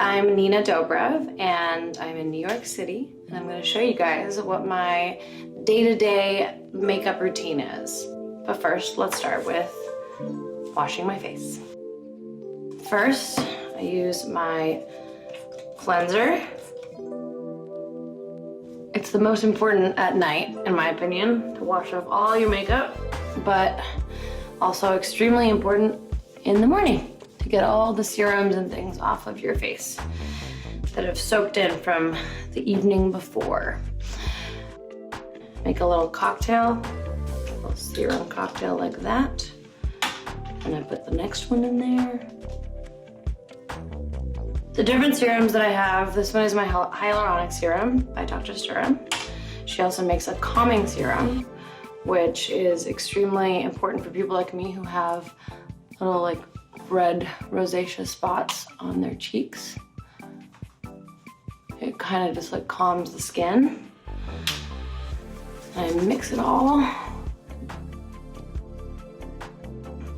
I'm妮娜道伯瑞, and I'm in New York City, and I'm going to show you guys what my day-to-day makeup routine is. But first, let's start with washing my face. First, I use my cleanser. It's the most important at night, in my opinion, to wash off all your makeup, but also extremely important in the morning to get all the serums and things off of your face that have soaked in from the evening before. Make a little cocktail, a little serum cocktail like that. And I put the next one in there. The different serums that I have, this one is my hyaluronic serum by Dr. Sturm. She also makes a calming serum, which is extremely important for people like me who have little like red rosacea spots on their cheeks. It kind of just like calms the skin. I mix it all.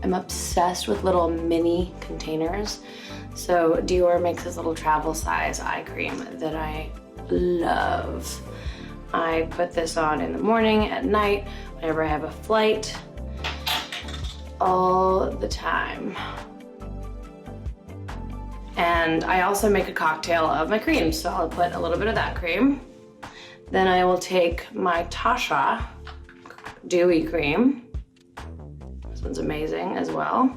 I'm obsessed with little mini containers. So Dior makes this little travel size eye cream that I love. I put this on in the morning, at night, whenever I have a flight, all the time. And I also make a cocktail of my creams, so I'll put a little bit of that cream. Then I will take my Tasha Dewy Cream. This one's amazing as well.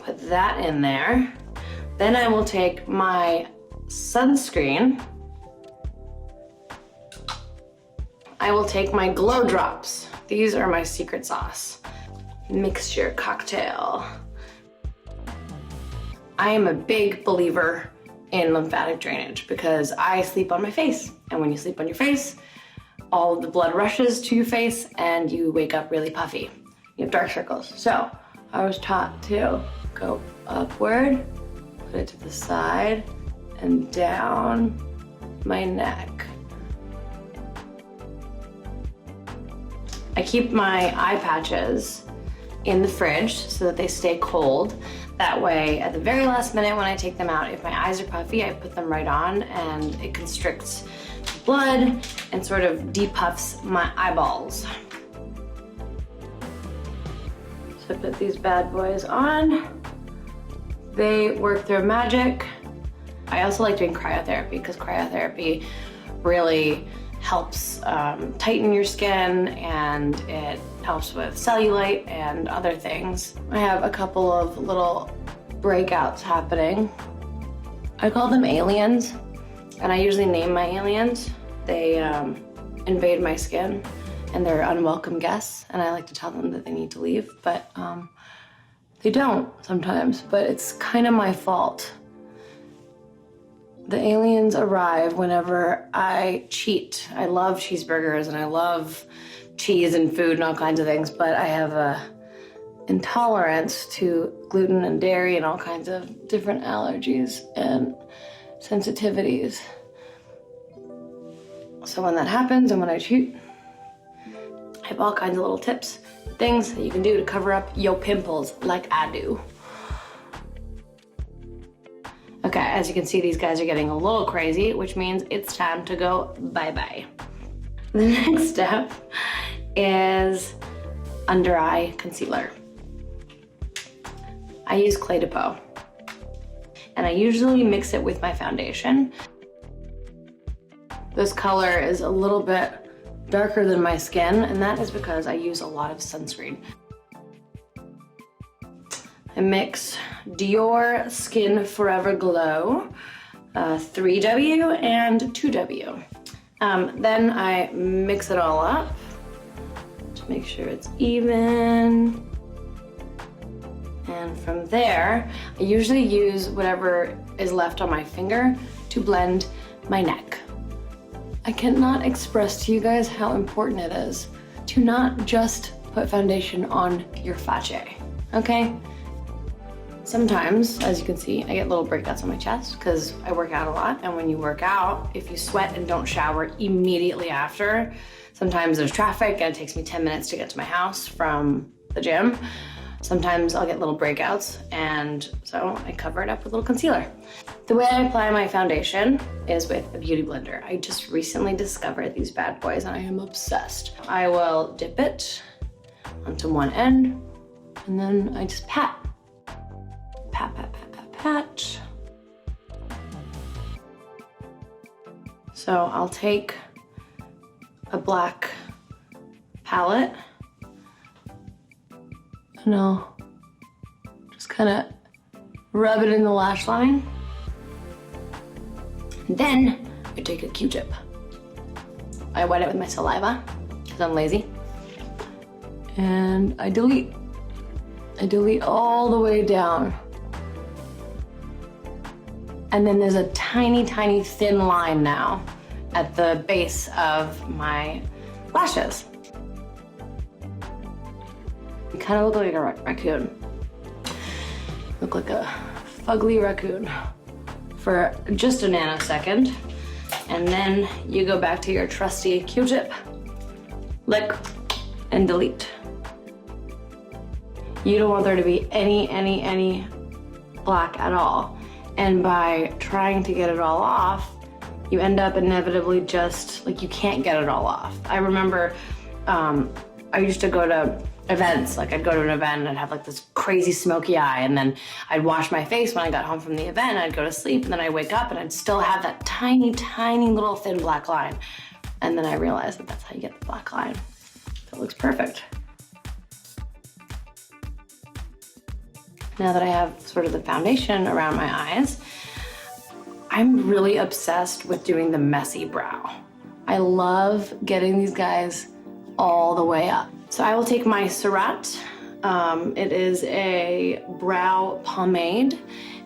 Put that in there. Then I will take my sunscreen. I will take my Glow Drops. These are my secret sauce. Mixture cocktail. I am a big believer in lymphatic drainage because I sleep on my face. And when you sleep on your face, all of the blood rushes to your face and you wake up really puffy. You have dark circles. So I was taught to go upward, put it to the side, and down my neck. I keep my eye patches in the fridge so that they stay cold. That way, at the very last minute when I take them out, if my eyes are puffy, I put them right on and it constricts blood and sort of depuffs my eyeballs. So I put these bad boys on. They work their magic. I also like doing cryotherapy because cryotherapy really helps tighten your skin, and it helps with cellulite and other things. I have a couple of little breakouts happening. I call them aliens, and I usually name my aliens. They invade my skin, and they're unwelcome guests, and I like to tell them that they need to leave, but they don't sometimes, but it's kind of my fault. The aliens arrive whenever I cheat. I love cheeseburgers and I love cheese and food and all kinds of things, but I have a intolerance to gluten and dairy and all kinds of different allergies and sensitivities. So when that happens and when I cheat, I have all kinds of little tips, things that you can do to cover up your pimples like I do. Okay, as you can see, these guys are getting a little crazy, which means it's time to go bye-bye. The next step is under eye concealer. I use Clé de Peau, and I usually mix it with my foundation. This color is a little bit darker than my skin, and that is because I use a lot of sunscreen. I mix Dior Skin Forever Glow, 3W and 2W. Then I mix it all up to make sure it's even. And from there, I usually use whatever is left on my finger to blend my neck. I cannot express to you guys how important it is to not just put foundation on your face, okay? Sometimes, as you can see, I get little breakouts on my chest because I work out a lot, and when you work out, if you sweat and don't shower immediately after, sometimes there's traffic and it takes me 10 minutes to get to my house from the gym. Sometimes I'll get little breakouts, and so I cover it up with a little concealer. The way I apply my foundation is with a beauty blender. I just recently discovered these bad boys and I am obsessed. I will dip it onto one end, and then I just pat. Pat, pat, pat, pat, pat. So I'll take a black palette and I'll just kind of rub it in the lash line. And then I take a Q-tip. I wet it with my saliva because I'm lazy. And I delete. I delete all the way down. And then there's a tiny, tiny thin line now at the base of my lashes. You kind of look like a raccoon. Look like a fugly raccoon for just a nanosecond. And then you go back to your trusty Q-tip, lick, and delete. You don't want there to be any black at all. And by trying to get it all off, you end up inevitably just, like, you can't get it all off. I remember I used to go to events, like I'd go to an event and I'd have like this crazy smoky eye, and then I'd wash my face when I got home from the event, I'd go to sleep, and then I'd wake up and I'd still have that tiny, tiny little thin black line. And then I realized that that's how you get the black line. So it looks perfect. Now that I have sort of the foundation around my eyes, I'm really obsessed with doing the messy brow. I love getting these guys all the way up. So I will take my Surratt. It is a brow pomade,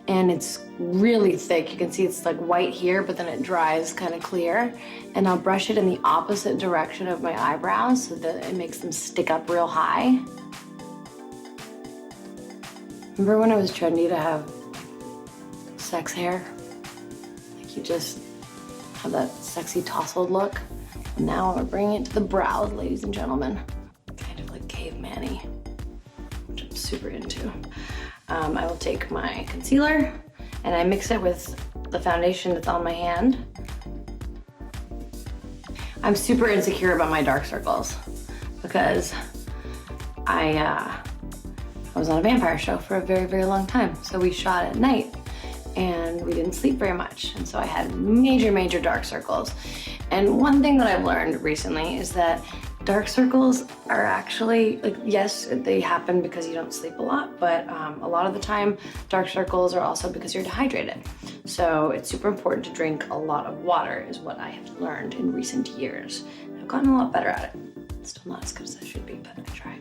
and it's really thick. You can see it's like white here, but then it dries kind of clear. And I'll brush it in the opposite direction of my eyebrows so that it makes them stick up real high. Remember when it was trendy to have sex hair? Like you just have that sexy tousled look. And now we're bringing it to the brows, ladies and gentlemen. Kind of like caveman-y, which I'm super into. I will take my concealer and I mix it with the foundation that's on my hand. I'm super insecure about my dark circles because I was on a vampire show for a very, very long time. So we shot at night and we didn't sleep very much. And so I had major, major dark circles. And one thing that I've learned recently is that dark circles are actually, like, yes, they happen because you don't sleep a lot, but a lot of the time, dark circles are also because you're dehydrated. So it's super important to drink a lot of water is what I have learned in recent years. I've gotten a lot better at it. Still not as good as I should be, but I try.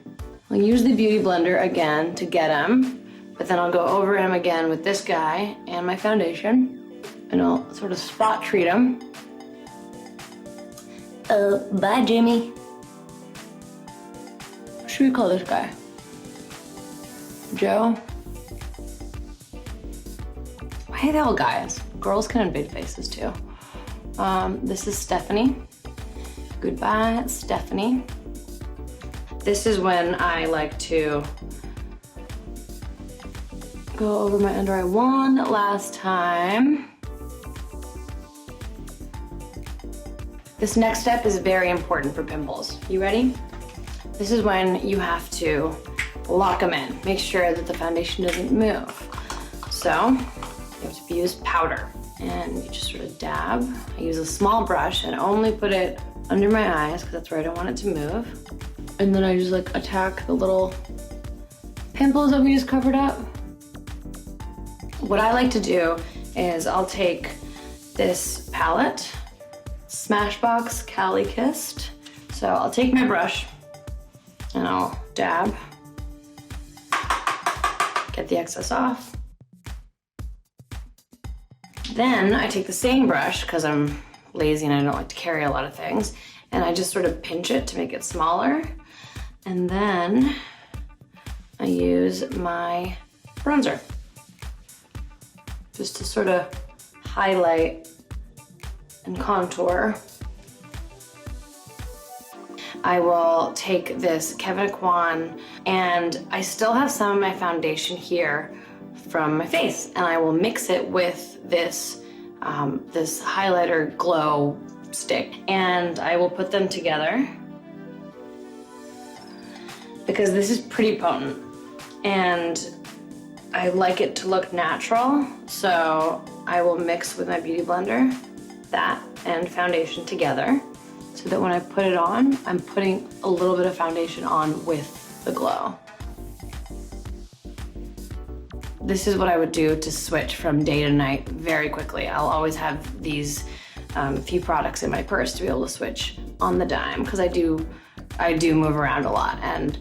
I'll use the Beauty Blender again to get him, but then I'll go over him again with this guy and my foundation, and I'll sort of spot treat him. Bye, Jimmy. What should we call this guy? Joe? Why are they all guys? Girls can have big faces too. This is Stephanie. Goodbye, Stephanie. This is when I like to go over my under eye one last time. This next step is very important for pimples. You ready? This is when you have to lock them in. Make sure that the foundation doesn't move. So you have to use powder, and you just sort of dab. I use a small brush and only put it under my eyes because that's where I don't want it to move. And then I just like attack the little pimples that we just covered up. What I like to do is I'll take this palette, Smashbox Cali Kissed. So I'll take my brush and I'll dab, get the excess off. Then I take the same brush, because I'm lazy and I don't like to carry a lot of things, and I just sort of pinch it to make it smaller. And then I use my bronzer just to sort of highlight and contour. I will take this Kevyn Aucoin, and I still have some of my foundation here from my face, and I will mix it with this this highlighter glow stick, and I will put them together because this is pretty potent, and I like it to look natural, so I will mix with my beauty blender that and foundation together so that when I put it on, I'm putting a little bit of foundation on with the glow. This is what I would do to switch from day to night very quickly. I'll always have these few products in my purse to be able to switch on the dime because I do move around a lot, and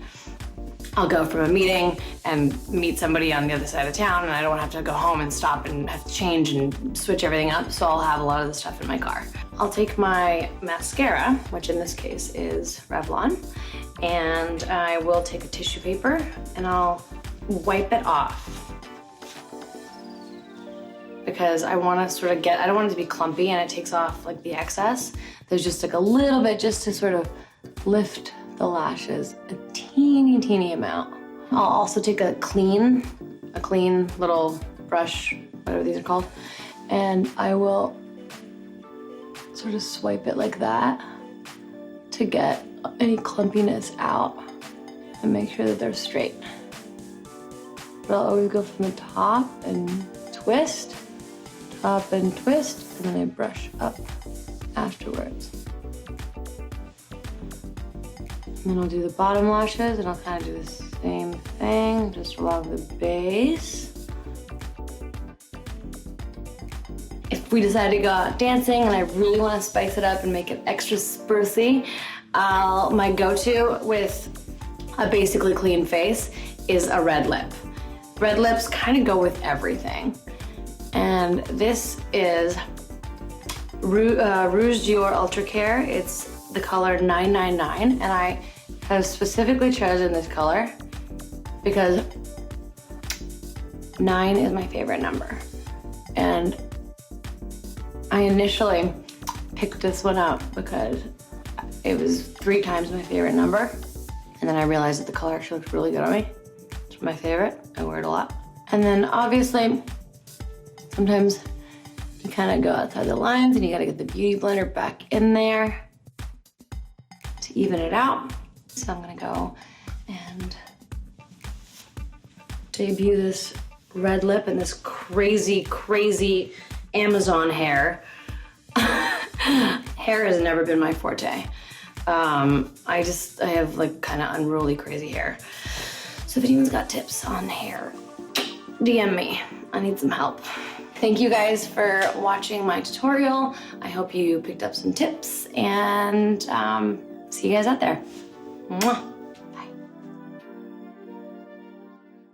I'll go from a meeting and meet somebody on the other side of town, and I don't have to go home and stop and have to change and switch everything up, so I'll have a lot of the stuff in my car. I'll take my mascara, which in this case is Revlon, and I will take a tissue paper and I'll wipe it off because I want to sort of I don't want it to be clumpy and it takes off like the excess. There's just like a little bit just to sort of lift the lashes, a teeny amount. I'll also take a clean little brush, whatever these are called, and I will sort of swipe it like that to get any clumpiness out and make sure that they're straight. But I'll always go from the top and twist, top and twist, and then I brush up afterwards. And then I'll do the bottom lashes, and I'll kind of do the same thing, just along the base. If we decide to go out dancing and I really want to spice it up and make it extra sprucey, my go-to with a basically clean face is a red lip. Red lips kind of go with everything. And this is Rouge Dior Ultra Care. It's the color 999, and I have specifically chosen this color because 9 is my favorite number. And I initially picked this one out because it was 3 times my favorite number, and then I realized that the color actually looks really good on me. It's my favorite. I wear it a lot. And then obviously, sometimes you kind of go outside the lines and you gotta get the beauty blender back in there to even it out. So I'm gonna go and debut this red lip and this crazy Amazon hair. Hair has never been my forte. I have like kind of unruly crazy hair. So if anyone's got tips on hair, DM me. I need some help. Thank you guys for watching my tutorial. I hope you picked up some tips, and see you guys out there. Mwah.